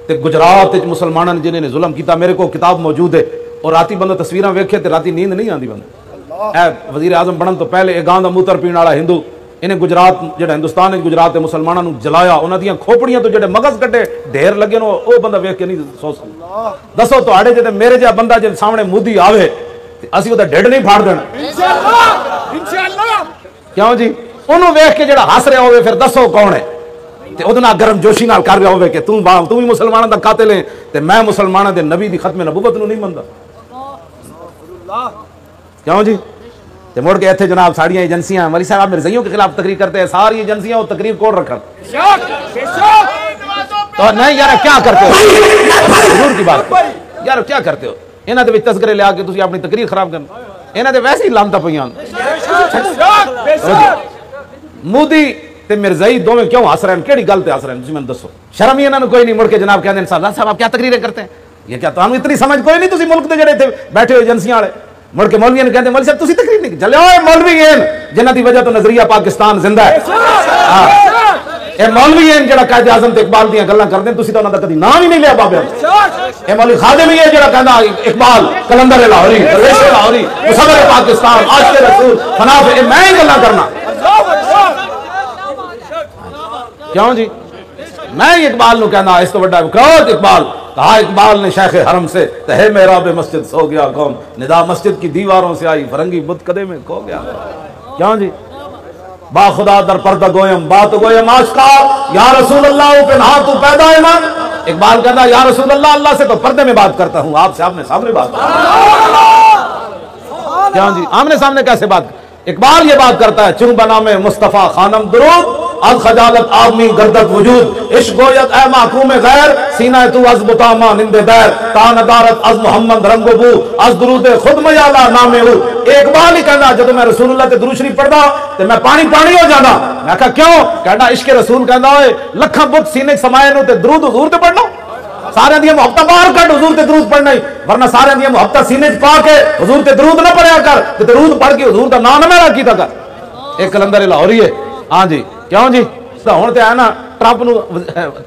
A: ते गुजरात विच मुसलमानां ने जिन्हें जुल्म किया, मेरे को किताब मौजूद है और राती बंदा तस्वीरां वेखे ते राती नींद नहीं आती बंदा। ए वजीर आजम बनन तो पहले गांव का मूत्र पीने वाला हिंदू इन्हें गुजरात जो हिंदुस्तान गुजरात के मुसलमानों जलाया, उन्होंने खोपड़ियां तो जो मगज कटे ढेर लगे वो बंदा वेख के नहीं सोच सकता। दसो तुहाडे जे मेरे जिहा बंदा जे सामने मोदी आवे असीं ओहदा ढिड नहीं फाड़ देना इंशाअल्लाह। क्यों जी? उन्होंने वेख के जो हस रहा हो फिर दसो कौन है, ते उहदे नाल गर्म जोशी नाल कर रहा हो कि तू भी मुसलमानों का कातिल है ते मैं मुसलमानों के नबी की खत्म नबूवत नूं नहीं मनदा। क्यों जी? ते मुड़ के इत्थे जनाब साड़ियां एजेंसियां मौलवी साहब मिर्ज़ाइयों के खिलाफ तकरीर करते हैं, सारी एजेंसियां वो तकरीर कोल रखन तो नहीं यार क्या करते हो हुजूर की बात यार क्या करते हो इन्हां दे विच तस्करे लिया के तुसीं अपनी तकरीर खराब करना इन्हां दे वैसे ही लानतां पईयां मोदी ते मिर्जाई दोवें क्यों हस रहे हैं केड़ी गल ते हस रहे हैं तुसीं मैनूं दसो शर्म ही इन्हां नूं कोई नहीं मुड़ के जनाब कहंदे ने साहब आप क्या तकरीरें करते हैं ये क्या तुहानूं इतनी समझ कोई नहीं तुसीं मुल्क दे जेड़े इत्थे बैठे हो एजेंसियां वाले मुड़ के मौलवियां कहते मौलवी साहब तुसीं तकरीर नहीं चले ओए मौलवी हैं जिन्हां दी वजह तो नजरिया पाकिस्तान जिंदा है ये मौलवी हैं जेड़ा कायदे आजम ते इकबाल दी गल्लां करदे तुसीं तां उन्हां दा कदी नाम ही नहीं लिया बाबे ये मौलवी खादिम ही है जेड़ा कहंदा इकबाल कलंदर लाहौरी दरवेश लाहौरी मुसव्विर पाकिस्तान आशिक रसूल फनाफ ए मैं ही गल्लां करना क्यों जी मैं इकबाल नु कहना इस तो बड़ा विक्रोध इकबाल कहा इकबाल ने शेख हरम से तहे मेहराब मस्जिद सो गया कौन निदा मस्जिद की दीवारों से आई फरंगी बुत कदे में खो गया क्यों जी बा खुदा दर पर्दा गोयम बात गोयम आशका या रसूल अल्लाह पे नहा तू पैदा है मन इकबाल कहता या रसूल अल्लाह अल्लाह से तो पर्दे में बात करता हूं आपसे आपने सामने बात क्यों जी आमने सामने कैसे बात इकबाल ये बात करता है चुन बना में मुस्तफा खानम दुरूद अल खजालत आदमी गर्दत वजूद इश्क गोयत ए माकूम गैर सीना तू अज बुतामा निंदे दैर तान अदारत अज मोहम्मद रंगबू अज दुरूद खुद मयाला नामे हूं इकबाल ही कहना जब मैं रसूलुल्लाह ते दुरूद शरीफ पढ़दा ते मैं पानी पानी हो जाना मैं कहा क्यों कहना इश्क रसूल कहंदा ओए लखां बुत सीने समाए नु ते दुरूद हुजूर ते पढ़ना सारे दी मोहब्बत बाहर कट हुजूर ते दुरूद पढ़ना ही वरना सारे दी मोहब्बत सीने च पा के हुजूर ते दुरूद ना पढ़या कर ते दुरूद पढ़ के हुजूर दा नाम ना मेरा कीता कर एक कलंदर लाहौरी है हां जी क्यों जी हुण ते है ना ट्रंप नु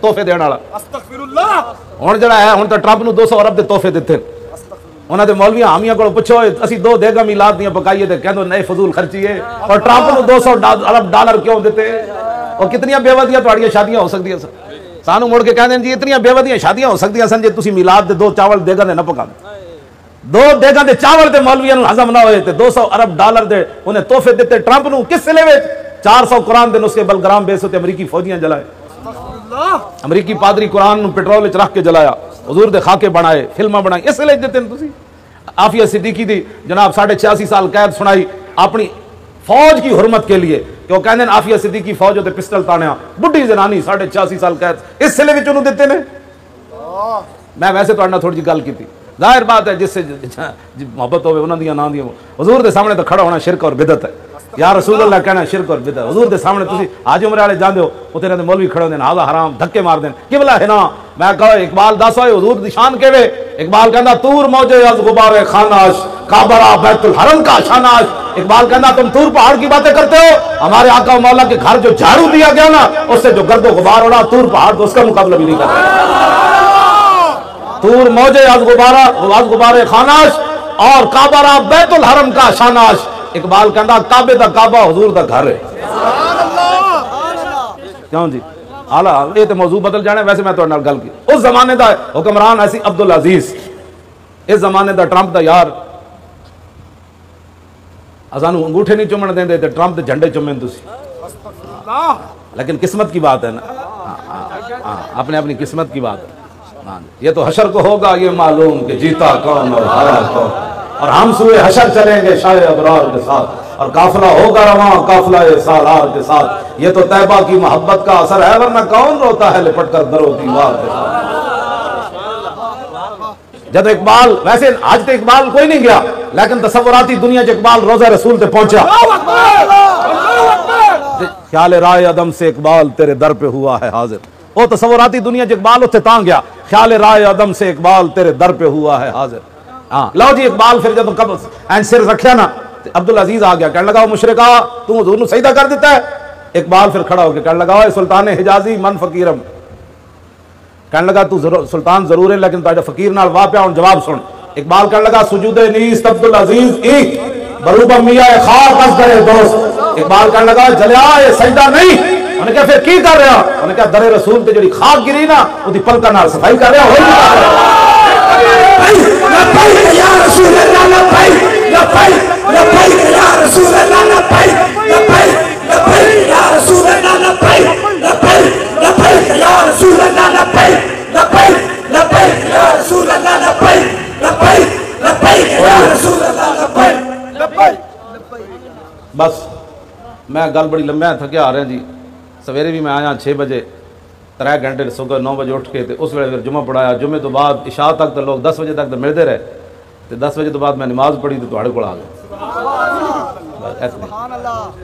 A: तोहफे देण वाला अस्तगफिरुल्लाह हुण जेड़ा है हुण तो ट्रंप नु 200 अरब दे तोहफे दिते उन्हां दे मौलवियां हामियां कोल पुछो असि 2 देगा मिलाद दियां पकाईए ते कहंदो नए फजूल खर्ची है और ट्रंप नु 200 अरब डॉलर क्यों दिते और कितनी बेवदियां तुहाडियां शादियां हो सकदियां सन सानू मुड़ के कहंदे जी इतनी बेवदियां शादियां हो सकदियां सन जे तुसी मिलाद दे 2 चावल देगा दे ना पकांदे 2 देगा दे चावल ते मौलवियां नु हजम ना होए ते 200 अरब डॉलर दे उन्हें तोहफे दिते ट्रंप नु किस सिले विच 400 कुरान दे नुस्खे बलग्राम बेस ते अमरीकी फौजियां जलाए अमरीकी पादरी कुरान नु पेट्रोल विच रख के जलाया हुजूर दे खाके बनाए फिल्मां बनाई इसलिए दिते ने तुसी आफिया सिद्दीकी दी जनाब 86.5 साल कैद सुनाई अपनी फौज की हुर्मत के लिए क्यों कहंदे ने आफिया सिद्दीकी फौज ते पिस्टल ताणया बुढ़ी जनानी 86.5 साल कैद इस सिले विच उन्हों दिते ने मैं वैसे तुहाडे नाल थोड़ी जी गल कीती जाहिर बात है जिससे मोहब्बत होवे उन्हां दियां नां दियां हुजूर दे सामने तो खड़ा होना शिरक और बिदअत है या रसूल अल्लाह कहना शिरक और बिदअत हुजूर दे सामने तुसी आज उम्र वाले जांदे हो उते ने मौलवी खड़े होंदे हाजा हराम धक्के मार देन किबला है ना मैं कहो इकबाल दस होए हुजूर दी शान केवे इकबाल कहंदा तूर मौजे अज गुबारे खानाश काबरा बैतुल हरम का शानाश इकबाल कहंदा तुम तूर पहाड़ की बातें करते हो हमारे आका मौला के घर जो झाड़ू दिया गया ना उससे जो गर्दो गुबार उड़ा तूर पहाड़ तो उसका मुकाबला भी नहीं कर तूर मौजे अज गुबारे खानाश और काबरा बैतुल हरम का शानाश इकबाल कहंदा काबे दा काबा हुजूर दा घर है क्यों जी आला ये तो मौजू बदल जाने वैसे मैं तुहाडे नाल गल की उस जमाने दा हुक्मरान ऐसी अब्दुल अजीज इस जमाने दा ट्रंप दा यार असानू अंगूठे नहीं चुमन देंदे ते ट्रंप दे झंडे चुमें तुसी लेकिन किस्मत की बात है ना अपने अपनी किस्मत की बात है ये तो हशर को होगा ये मालूम कि जीता कौन और हारा कौन और हम सुए हशर चलेंगे शाह अबरार के साथ और काफिला होगा रवां काफिला सालार के साथ ये तो तैबा की मोहब्बत का असर है वरना कौन रोता है लिपट कर दरो दीवार के साथ जब इकबाल वैसे आज तो इकबाल कोई नहीं गया लेकिन तसव्वुराती दुनिया च इकबाल रोजा रसूल ते पहुंचा ख्याल राय अदम से इकबाल तेरे दर पे हुआ है हाजिर वो तसव्वुराती दुनिया च इकबाल उत्थे तां गया ख्याल राय अदम से इकबाल तेरे दर पे हुआ है हाजिर हाँ लो जी इकबाल फिर जब कब एंड सिर रखा ना अब्दुल अजीज आ गया कहने लगा मुशरिका तू हुजूर नु सजदा कर देता है इकबाल फिर खड़ा होकर कहने लगा सुल्तान हिजाजी मन फकीरम कहने लगा तू सुल्तान जरूर है लेकिन तुहाडे फकीर नाल वाह पिया हुण जवाब सुन इकबाल कहने लगा सुजूदे नीस अब्दुल अजीज एक बरूबा मियां खाक अस गए दोस्त इकबाल कहने लगा जलिया ये सजदा नहीं उन्हें क्या फिर की कर रहा उन्हें क्या दरे रसूल ते जेड़ी खाक गिरी ना उदी पलका नाल सफाई कर रहा हो
B: या रसूल अल्लाह लब्बैक लब्बैक या रसूल अल्लाह लब्बैक लब्बैक या रसूल अल्लाह लब्बैक लब्बैक या रसूल अल्लाह लब्बैक लब्बैक या रसूल अल्लाह लब्बैक या रसूल अल्लाह लब्बैक
A: बस मैं गल बड़ी लंबा थके आ रहा जी सवेरे भी मैं आया 6 बजे 3 घंटे सुबह 9 बजे उठ के तो उस वे फिर जुम्मा पढ़ाया। जुम्मे तो बाद इशा तक तो लोग 10 बजे तक तो मिलते रहे, तो 10 बजे तो बाद मैं नमाज पढ़ी तो तुहाड़े कोल आ गया।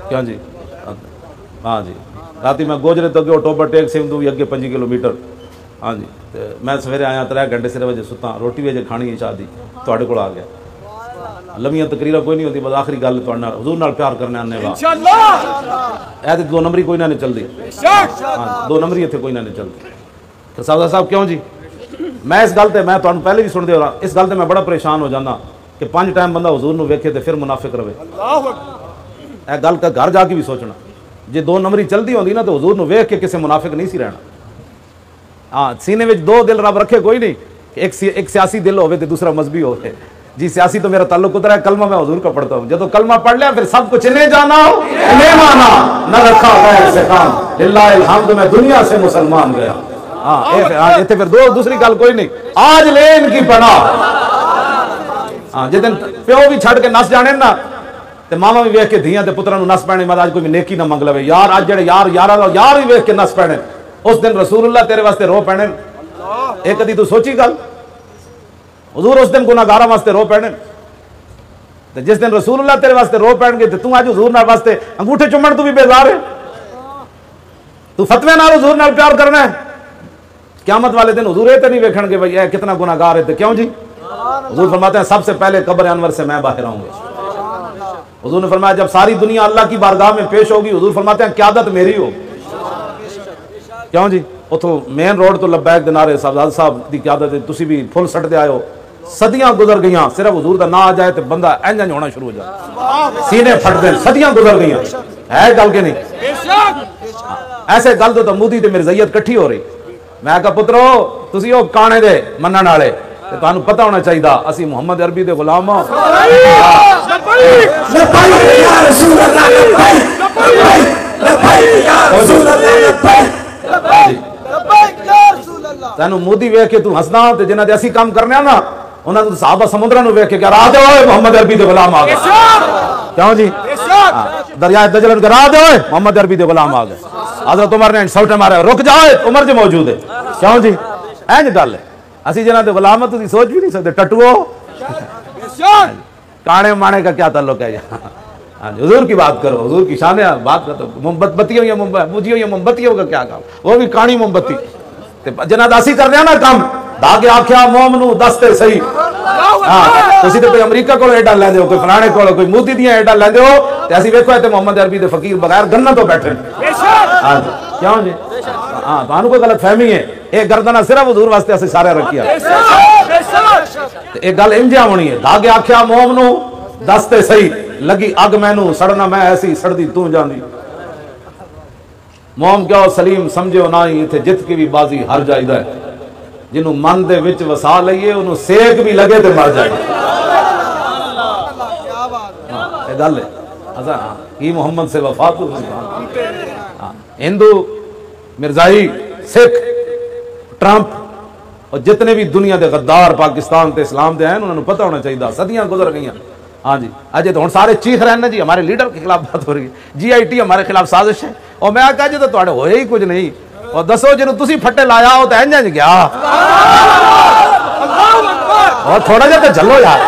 A: क्यों जी? हाँ जी, राती मैं गोजरे तो अगे टोबर टेक सिंधु भी अगे 5 किलोमीटर। हाँ जी, तो मैं सवेरे आया 3 घंटे सिर वजे सुता, रोटी वे खानी है शादी तुहाड़े कोल आ गया। लम्मियां तकरीरा कोई नहीं होती, बस आखिरी गल हुजूर नाल प्यार करने आने वाह। ऐ 2 नंबरी कोई ना नहीं चलती। हाँ, 2 नंबरी इतने कोई ना नहीं चलती। तो साहब क्यों जी? मैं इस गल ते मैं तुहानू पहले भी सुनते हो रहा, इस गल ते मैं बड़ा परेशान हो जाना कि 5 टाइम बंदा हुजूर नू वेखे तो फिर मुनाफिक रहे। यह गल का घर जाके भी सोचना, जे 2 नंबरी चलती होंगी ना तो हुजूर नू वेख के किसी मुनाफिक नहीं सी रहना। हाँ, सीने में 2 दिल रब रखे कोई नहीं, एक सियासी दिल हो तो दूसरा मजहबी हो जी। सियासी तो मेरा ताल्लुक उधर है, कलमा मैं हुजूर का पढ़ता हूँ। जब कलमा पढ़ लिया फिर सब कुछ इन्हें जाना इन्हें माना, न रखा गैर से काम, लिल्लाहिल हम्द मैं दुनिया से मुसलमान गया। हाँ, इतने फिर दूसरी गल कोई नहीं। आज ले इनकी पनाह। हाँ, जिस दिन प्यो भी छड़ के नस जाने ना ते मामा भी वेख के धियां ते पुत्रां नू नस पैने, आज कोई नेकी ना मंग लवे यार। आज जेड़े यार भी वेख के नस पैने, उस दिन रसूलुल्लाह तेरे वास्ते रो पैने। एक कदी तू सोची गल, हुजूर उस दिन गुनाहगारां वास्ते रो पैने। ते जिस दिन रसूलुल्लाह तेरे वास्ते रो पैणगे ते तू अज हुजूर नाल वास्ते अंगूठे चुम्मण तू भी बेजार है। तू फतवे नाल हुजूर नाल प्यार करना है। क़यामत वाले दिन हुजूर ये तो नहीं वेखणगे भाई ये कितना गुनाहगार है। तो क्यों जी? हुजूर फरमाते हैं सबसे पहले कब्र अनवर से मैं बाहर आऊंगा। हुजूर ने फरमाया जब सारी दुनिया अल्लाह की बारगाह में पेश होगी, हुजूर फरमाते हैं क़यादत मेरी होगी। क्यों जी? उतो मेन रोड तो लब्बैक दे नारे साहब की क़यादत है, तुसी भी फुल सटते आए हो। सदियां गुजर गई, सिर्फ हुजूर का ना आ जाए तो बंदा इंज इंज होना शुरू हो जाए, सीने फटते। सदियां गुजर गई है गल के नहीं? ऐसे गल तो मोदी ते मिर्ज़ाइयत कट्ठी हो रही। मैं कहा पुत्रो तुसी ओ काने दे मनण वाले, ते तुहानू पता होना चाहिए असी मुहम्मद अरबी दे गुलाम हां। तेनू मोदी वेख के तू हसदा ते जिन्हां दे असी काम करने ना उन्हां नू सहाबा समुद्रां नू वेख के कह रहा दे ओए मुहम्मद अरबी दे गुलाम आ गए। क्यों जी? दरिया दजलन करा दे ओए मुहम्मद अरबी दे गुलाम आ गए। हजरत उमर ने सौटे मारे रुक जाओ, उमर जी मौजूद है। क्यों जी? इंज गल है। असी जिन्हां दे गुलाम तुसीं सोच भी नहीं सकते। टटुओ काने माने का क्या ताल्लुक है? हुजूर की बात करो, हुजूर की शान बात करो। मोमबत्तियों या बुझियों या मोमबत्तियों का क्या काम, वो भी कानी मोमबत्ती। जिन्हां दा असी करदे ना काम धागे आख्या मोम नू दसते सही। हाँ, तुसीं ते कोई अमरीका कोल एडा लैंदे हो, कोई फलाने कोल कोई मोदी दियां एडा लैंदे हो, ते असी वेखो इत्थे मुहम्मद अरबी दे फकीर बगैर गन्ना तो बैठे। हाँ जी, क्यों जी? हाँ, तुहानू कोई गलत फहमी है। एक गर्दना सिर्फ हुजूर वास्ते असी सारे रखिया। एक गल इंज होनी है, धागे आख्या मोम नू दसते सही, लगी अग मैनू सड़ना मैं ऐसी सड़दी तू जांदी। मोम क्यों सलीम समझो ना ही, इत्थे जित की भी बाजी हार जाइदा है। जिन्हों मन दे विच वसा लईए उन्होंने सेक भी लगे तो मर जाए। गल है की मुहम्मद से वफा तू हिंदू मिर्जाई सिख ट्रंप और जितने भी दुनिया के गद्दार पाकिस्तान ते इस्लाम दे हैं उन्होंने पता होना चाहिए सदियां गुजर गई। हाँ जी, अजय तो हम सारे चीख रहे हैं जी हमारे लीडर के खिलाफ बात हो रही है, GIT हमारे खिलाफ साजिश है। और मैं कहा जी तो तुहाडे होए ही कुछ नहीं, और दसो जिन्होंने तुसी फट्टे लाया हो तो इंज गया। और थोड़ा जा तो झल्लो यार,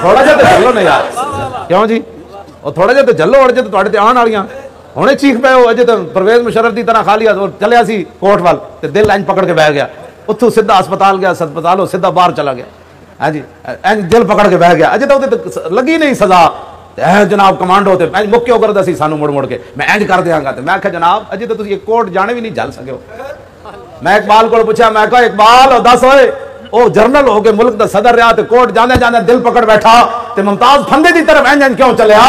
A: थोड़ा जा तो झल्लो ना यार। क्यों जी? और थोड़ा जा तो झल्लो और जे तो तुहाडे ते आण वालियां हुणे चीख पे हो। अजे तो परवेज मुशर्रफ की तरह खाली चलिया सी कोर्ट वाल ते दिल इंज पकड़ के बह गया, उत्थों सीधा अस्पताल गया, अस्पतालों सीधा बाहर चला गया। हाँ जी, इंज दिल पकड़ के बह गया। अजे तो लगी नहीं सजा। जनाब कमांडो ते इंज मुक्यो करदा सी सानू मुड़ मुड़ के, मैं इंज कर देंगा। मैं आख्या जनाब अजे तो तुसीं कोर्ट जाने भी नहीं जल सके हो। मैं इकबाल को पूछा, मैं कहा इकबाल दस होए ओ जर्नल हो के मुल्क दा सदर रहा ते कोर्ट जाने जाने दिल पकड़ बैठा ते मुमताज फंदे की तरफ इंज क्यों चलिया?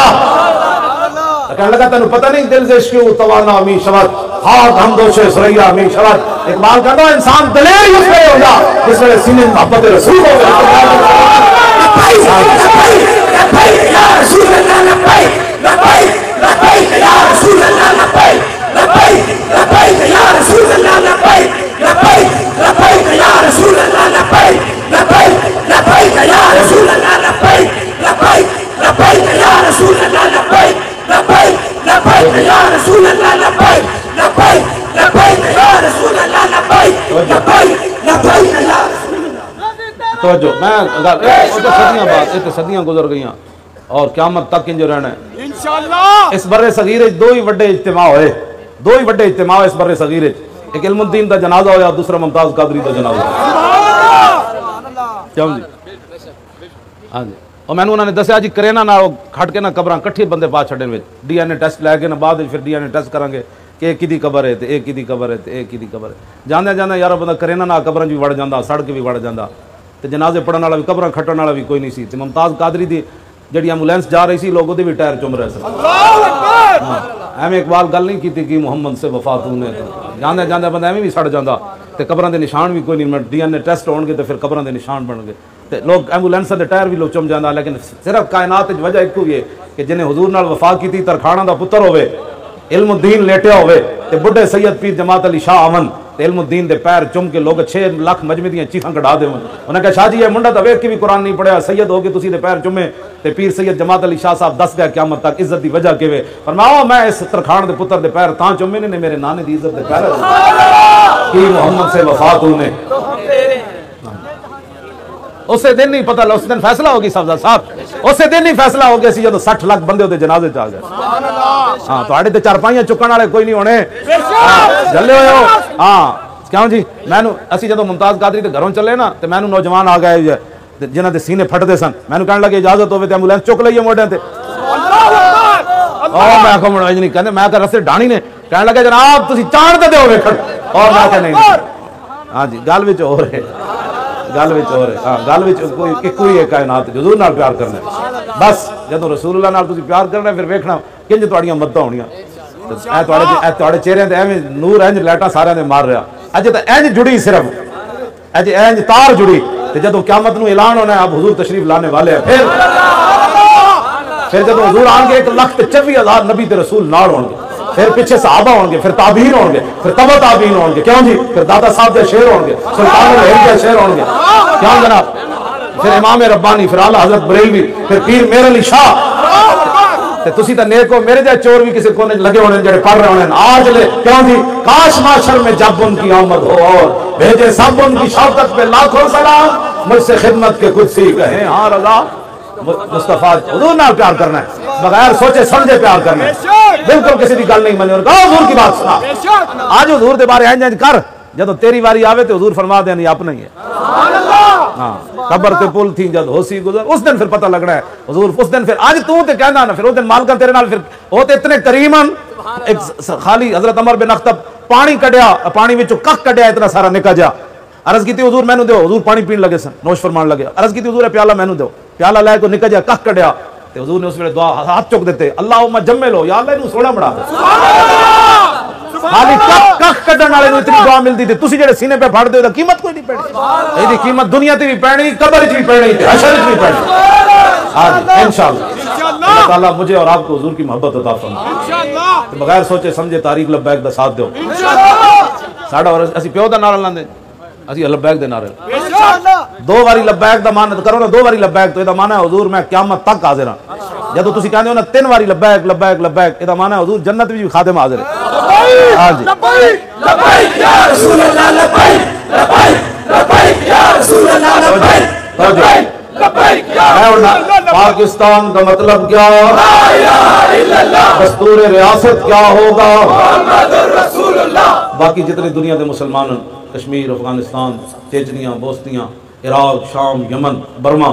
A: कहने लगा तेन पता नहीं दिल से इश्क़ तवाना मी शवत खाक हम दोषे सुरैया मी शवत। इकबाल कहता इंसान दलेर उस वे होगा जिस वेले सीने में मोहब्बत रसूल हो
B: गया।
A: तो जो मैं सदियां बाद ये सदियां गुजर गई और क़यामत तक इंज रहना है इंशाअल्लाह। इस बर्रे सगीर दो ही बड़े इज्तिमा होए, दो ही बड़े इज्तिमा इस बर्रे सगीर, एक इल्मुद्दीन का जनाजा होया, दूसरा मुमताज कादरी का जनाजा। क्यों जी? हाँ जी। और मैंने उन्होंने दसिया जी करेना ना खट के ना कबर कट्ठे बंदे पा छड़े में DNA टेस्ट लैके ना बाद फिर DNA टेस्ट करांगे कि एक की कबर है तो एक की कबर है तो एक की कबर है। जाने जाने यार बंदा करेना ना कबर भी वड़ जाता, सड़क भी वड़ जाता, तो जनाजे पढ़ने वाला भी कबर खट्टन वाला भी कोई नहीं सी। मुमताज कादरी की जी एंबूलेंस जा रही थी, लोग वो भी टायर चुम रहे थे। एवं इकबाल गल नहीं की कि मुहम्मद से वफा तूने, जाने जाने बंदा एवं भी सड़ जाता तो कबर के निशान भी कोई नहीं, DNA टेस्ट होने तो फिर कबर के निशान बन गए, तो लोग एंबूलेंस के टायर भी लोग चुम जाता। लेकिन सिर्फ कायनात वजह एक ही है कि जिन्हें हुजूर नाल वफा की थी, तरखाना का पुत्र होवे, इल्मुद्दीन लेटिया होवे, ते बुढ़े सैयद पीर जमात अली शाह अमन ते इल्मुद्दीन दे पैर चुम के लोग 6 लाख मजमे दी चीखां कढ़ा देवन। उन्हें कहा शाह जी ये मुंडा तो वेख के भी कुरान नहीं पढ़िया, सैयद हो के तुसी दे पैर चुमे ते पीर सैयद जमात अली शाह साहब दस गए क़यामत तक इज्जत की वजह के वे फरमाओ मैं इस तरखान दे पुत्र दे पैर तां चुमे ने मेरे नाने दी इज्जत दे पैर की मोहम्मद से वफा तूने। उसे दिन नहीं पता, उस दिन फैसला होगी साहब, उसे दिन ही फैसला हो गया जो 60 लाख बंदे उहदे जनाजे च आ गए। हाँ तुहाडे ते चारपाइयां चुकण वाले कोई नहीं होने, जल्ले हो। हाँ क्यों जी? मैनू असी जो मुमताज कादरी के घरों चले ना तो मैनू नौजवान आ गए जिन्होंने सीने फटते सन, मैनू कहने लगे इजाजत हो एंबूलेंस चुक लीए मोढे ते। मैं आखो मुड़ नहीं कहते, मैं रस्ते डाणी ने कहने लगे जनाब तुम चाणते दो वेखण, और मैं कह नहीं। हाँ जी गल विच हो रहे, गल विच हो रहे। हाँ गल विच कोई है कायनात हुजूर नाल प्यार करना, बस जदों रसूलुल्लाह नाल तुसीं प्यार करना फिर वेखना किंज तुहाड़ियां मददां होणीਆਂ। तुहाड़े चेहरे ते एवें नूर इंज लाइटां सारियां दे मार रहा, अज तो इंज जुड़ी, सिर्फ अज इंज तार जुड़ी, तो जदों क़यामत नूं ऐलान होना है अब हुजूर तशरीफ लाने वाले हैं, फिर जदों हुजूर आएंगे 1,24,000 नबी ते रसूल नाल होणगे, फिर पिछे सहाबा होंगे, फिर ताबीन होंगे, फिर तबा ताबीन होंगे। क्यों जी? फिर दादा साहब के शेर होंगे, सुल्तानुल हिंद के शेर होंगे। क्यों जनाब? फिर इमाम रब्बानी, फिर आला हजरत बरेलवी, फिर पीर मेर अली शाह। ते तुसी तो नेक हो, मेरे जैसे चोर भी किसी कोने लगे होने जड़े पढ़ रहे होने आज ले। क्यों जी? काश माशर में जब उनकी आमद हो और भेजे सब उनकी शौकत पे लाखों सलाम, मुझसे खिदमत के कुछ सी कहें हाँ रजा। मुस्तफा हुजूर नाल प्यार करना है, बगैर सोचे समझे प्यार करना है, बिल्कुल किसी की गल नहीं मनी। हुजूर की बात सुना, आज हुजूर के बारे इंज कर, जब तेरी बारी आवे तो हुजूर फरमा देनी अपना ही है। हाँ कबर ते पुल थी जब होसी गुजर, उस दिन फिर पता लगना है हुजूर, उस दिन फिर आज तू ते कहना ना, फिर उस दिन मालका तेरे नाल फिर वो तो इतने करीमन। एक खाली हजरत अमर बिन अख्तब पानी कढ़िया, पानी विचों कख कढ़िया इतना सारा निका जा, अर्ज की हुजूर मैनू दो, हुजूर पानी पीन लगे सन, नोश फरमान लगे, अर्ज की हुजूर प्याला मैनू दो, प्याला लै को निका जा कख कढ़िया, तो हुजूर ने उस वेले दुआ हाथ चुक देते, अल्लाह जम्मे लो या अल्लाह इनू सोना बना दे। खाली कख कढ़न वाले इतनी दुआ मिलती थी, तुसी जेड़े सीने पे फड़ दे कीमत कोई नहीं पैनी, ਇਹਦੀ कीमत दुनिया ते भी पैनी, कबर च भी पैनी, हशर च भी पैनी। हां इंशाअल्लाह अल्लाह ताला मुझे और आपको हुजूर की मोहब्बत अता फरमाए इंशाअल्लाह। बगैर सोचे समझे तारीक लब्बैक दा साथ दो इंशाअल्लाह। साडा और असि प्यो दा नारा लांदे, असि लब्बैक दे नारे इंशाअल्लाह। 2 बारी लब्बैक दा मान करो ना, 2 बारी लब्बैक तो एदा माना है हुजूर मैं क़यामत तक हाजिर हां। जदों तुसी कहंदे हो ना 3 बारी लब्बैक लब्बैक लब्बैक, एदा माना है हुजूर जन्नत भी खादिम हाजिर है। हां जी
B: लब्बैक या रसूल अल्लाह, लब्बैक लब्बैक लब्बैक या रसूल अल्लाह, लब्बैक लब्बैक लब्बैक या रसूल अल्लाह।
A: पाकिस्तान का मतलब क्या,
B: ला इलाहा इल्लल्लाह,
A: दस्तूर रियासत क्या होगा,
B: मुहम्मदुर रसूलुल्लाह।
A: बाकी जितने दुनिया के मुसलमान कश्मीर, अफगानिस्तान, चेचनिया, बोस्तियां, इराक, शाम, यमन, बर्मा,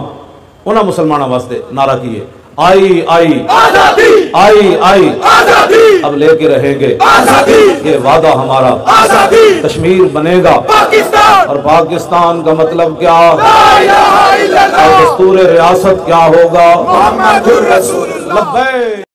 A: उन्होंने मुसलमानों वास्ते नारा किए आई आई
B: आजादी,
A: आई आई
B: आजादी,
A: अब लेके रहेंगे
B: आजादी,
A: ये वादा हमारा,
B: आजादी,
A: कश्मीर बनेगा
B: पाकिस्तान,
A: और पाकिस्तान का मतलब क्या,
B: ला इलाहा इल्लल्लाह,
A: दस्तूर रियासत क्या होगा,
B: मुहम्मदुर रसूलुल्लाह।
A: लब्बैक।